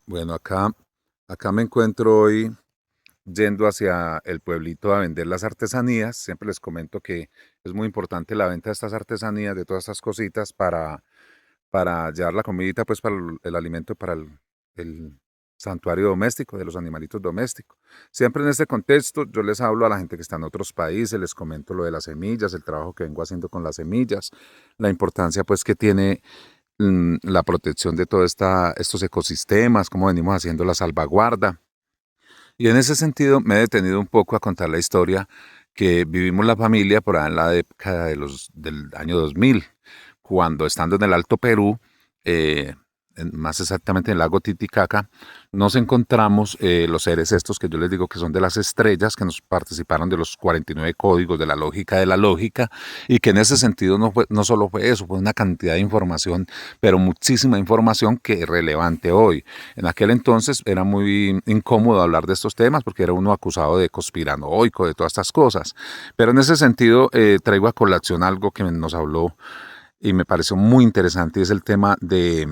Bueno, acá me encuentro hoy yendo hacia el pueblito a vender las artesanías. Siempre les comento que es muy importante la venta de estas artesanías, de todas estas cositas para llevar la comidita, pues para el alimento para el santuario doméstico, de los animalitos domésticos. Siempre en este contexto yo les hablo a la gente que está en otros países, les comento lo de las semillas, el trabajo que vengo haciendo con las semillas, la importancia pues que tiene la protección de todos estos ecosistemas, cómo venimos haciendo la salvaguarda. Y en ese sentido me he detenido un poco a contar la historia que vivimos la familia por ahí en la década del año 2000, cuando estando en el Alto Perú, eh, más exactamente en el lago Titicaca, nos encontramos los seres estos que yo les digo que son de las estrellas, que nos participaron de los 49 códigos de la lógica, y que en ese sentido no solo fue eso, fue una cantidad de información, pero muchísima información que es relevante hoy. En aquel entonces era muy incómodo hablar de estos temas porque era uno acusado de conspiranoico, de todas estas cosas. Pero en ese sentido traigo a colación algo que nos habló y me pareció muy interesante, y es el tema de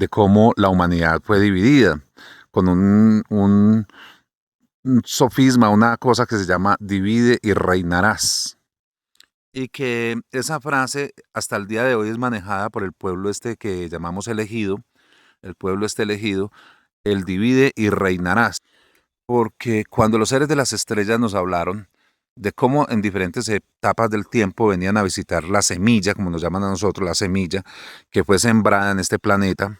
cómo la humanidad fue dividida con un sofisma, una cosa que se llama divide y reinarás. Y que esa frase hasta el día de hoy es manejada por el pueblo este que llamamos elegido, el pueblo este elegido, el divide y reinarás. Porque cuando los seres de las estrellas nos hablaron de cómo en diferentes etapas del tiempo venían a visitar la semilla, como nos llaman a nosotros, la semilla, que fue sembrada en este planeta,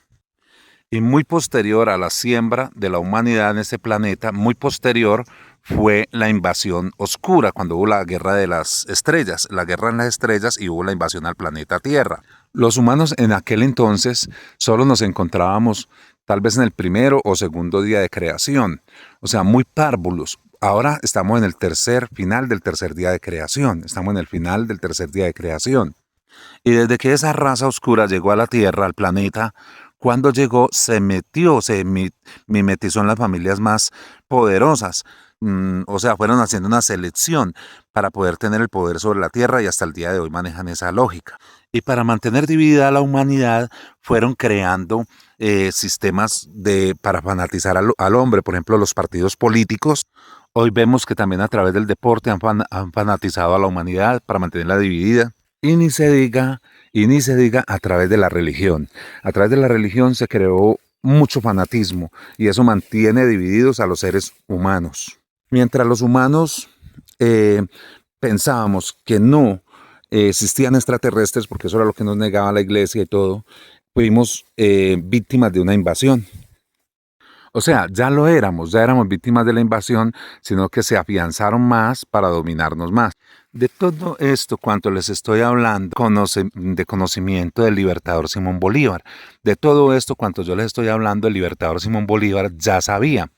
y muy posterior a la siembra de la humanidad en este planeta, muy posterior fue la invasión oscura, cuando hubo la guerra de las estrellas, la guerra en las estrellas y hubo la invasión al planeta Tierra. Los humanos en aquel entonces solo nos encontrábamos tal vez en el primero o segundo día de creación, o sea, muy párvulos. Ahora estamos en el final del tercer día de creación, estamos en el final del tercer día de creación. Y desde que esa raza oscura llegó a la Tierra, al planeta, cuando llegó se metió, mimetizó en las familias más poderosas. O sea, fueron haciendo una selección para poder tener el poder sobre la Tierra y hasta el día de hoy manejan esa lógica. Y para mantener dividida a la humanidad fueron creando sistemas para fanatizar al hombre, por ejemplo, los partidos políticos. Hoy vemos que también a través del deporte han fanatizado a la humanidad para mantenerla dividida. Y ni se diga, y ni se diga a través de la religión. A través de la religión se creó mucho fanatismo y eso mantiene divididos a los seres humanos. Mientras los humanos eh, pensábamos que no existían extraterrestres, porque eso era lo que nos negaba la iglesia y todo, fuimos víctimas de una invasión. O sea, ya éramos víctimas de la invasión, sino que se afianzaron más para dominarnos más. De todo esto, cuanto les estoy hablando, de conocimiento del libertador Simón Bolívar. De todo esto, cuanto yo les estoy hablando, el libertador Simón Bolívar ya sabía.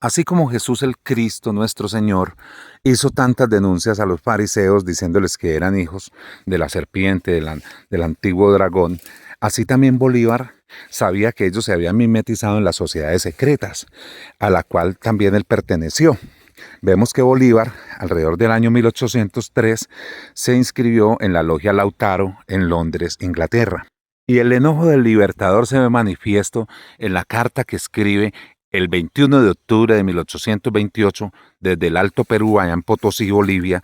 Así como Jesús el Cristo, nuestro Señor, hizo tantas denuncias a los fariseos diciéndoles que eran hijos de la serpiente, del antiguo dragón, así también Bolívar sabía que ellos se habían mimetizado en las sociedades secretas, a la cual también él perteneció. Vemos que Bolívar, alrededor del año 1803, se inscribió en la Logia Lautaro en Londres, Inglaterra. Y el enojo del libertador se ve manifiesto en la carta que escribe el 21 de octubre de 1828 desde el Alto Perú, allá en Potosí, Bolivia.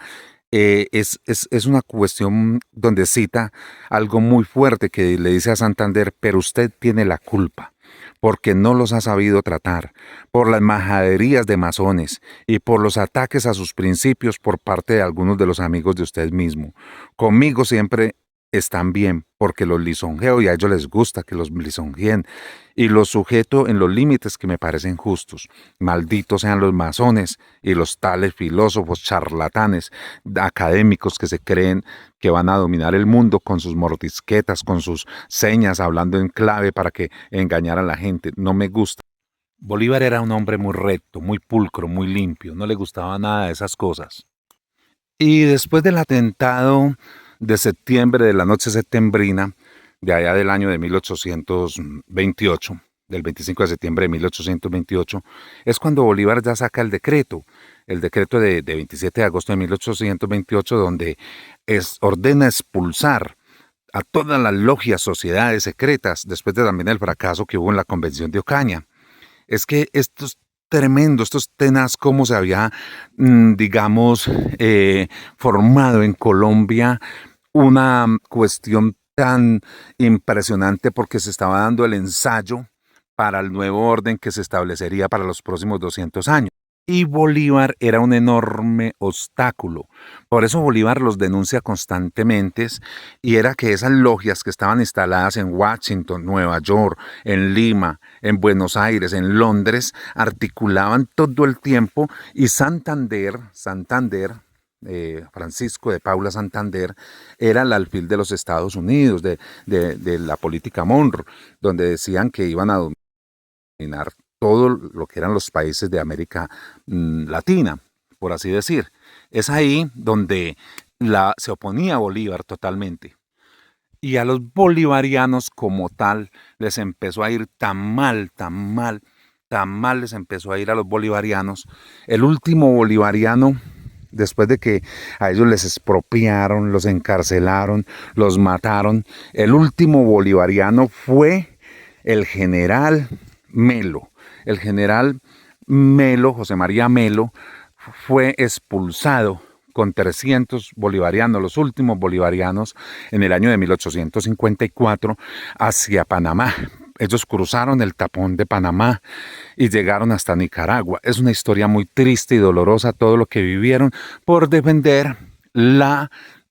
Es una cuestión donde cita algo muy fuerte que le dice a Santander: pero usted tiene la culpa, porque no los ha sabido tratar, por las majaderías de masones y por los ataques a sus principios por parte de algunos de los amigos de usted mismo. Conmigo siempre están bien, porque los lisonjeo y a ellos les gusta que los lisonjeen, y los sujeto en los límites que me parecen justos. Malditos sean los masones y los tales filósofos charlatanes, académicos que se creen que van a dominar el mundo con sus mordisquetas, con sus señas, hablando en clave para que engañar a la gente. No me gusta. Bolívar era un hombre muy recto, muy pulcro, muy limpio, no le gustaba nada de esas cosas. Y después del atentado de septiembre, de la noche septembrina, de allá del año de 1828, del 25 de septiembre de 1828, es cuando Bolívar ya saca el decreto de 27 de agosto de 1828, donde ordena expulsar a todas las logias, sociedades secretas, después de también el fracaso que hubo en la Convención de Ocaña. Es que esto es tremendo, esto es tenaz cómo se había, digamos, formado en Colombia una cuestión tan impresionante porque se estaba dando el ensayo para el nuevo orden que se establecería para los próximos 200 años. Y Bolívar era un enorme obstáculo. Por eso Bolívar los denuncia constantemente y era que esas logias que estaban instaladas en Washington, Nueva York, en Lima, en Buenos Aires, en Londres, articulaban todo el tiempo y Santander, Francisco de Paula Santander, era el alfil de los Estados Unidos, de la política Monroe, donde decían que iban a dominar todo lo que eran los países de América Latina, por así decir. Es ahí donde se oponía a Bolívar totalmente. Y a los bolivarianos como tal les empezó a ir tan mal, tan mal, tan mal les empezó a ir a los bolivarianos. El último bolivariano, después de que a ellos les expropiaron, los encarcelaron, los mataron, el último bolivariano fue el general Melo. El general Melo, José María Melo, fue expulsado con 300 bolivarianos, los últimos bolivarianos, en el año de 1854 hacia Panamá. Ellos cruzaron el tapón de Panamá y llegaron hasta Nicaragua. Es una historia muy triste y dolorosa todo lo que vivieron por defender la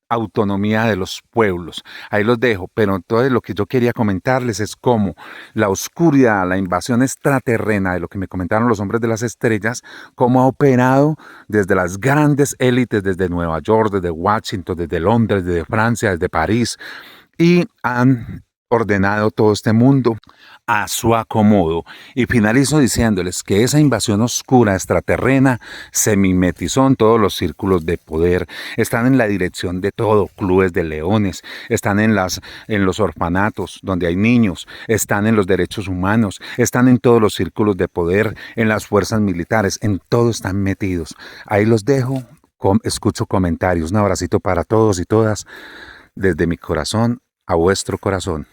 autonomía de los pueblos. Ahí los dejo, pero entonces lo que yo quería comentarles es cómo la oscuridad, la invasión extraterrena de lo que me comentaron los hombres de las estrellas, cómo ha operado desde las grandes élites, desde Nueva York, desde Washington, desde Londres, desde Francia, desde París, y han ordenado todo este mundo a su acomodo. Y finalizo diciéndoles que esa invasión oscura extraterrena se mimetizó en todos los círculos de poder, están en la dirección de todo, clubes de leones, están en los orfanatos donde hay niños, están en los derechos humanos, están en todos los círculos de poder, en las fuerzas militares, en todo están metidos. Ahí los dejo, escucho comentarios, un abracito para todos y todas, desde mi corazón a vuestro corazón.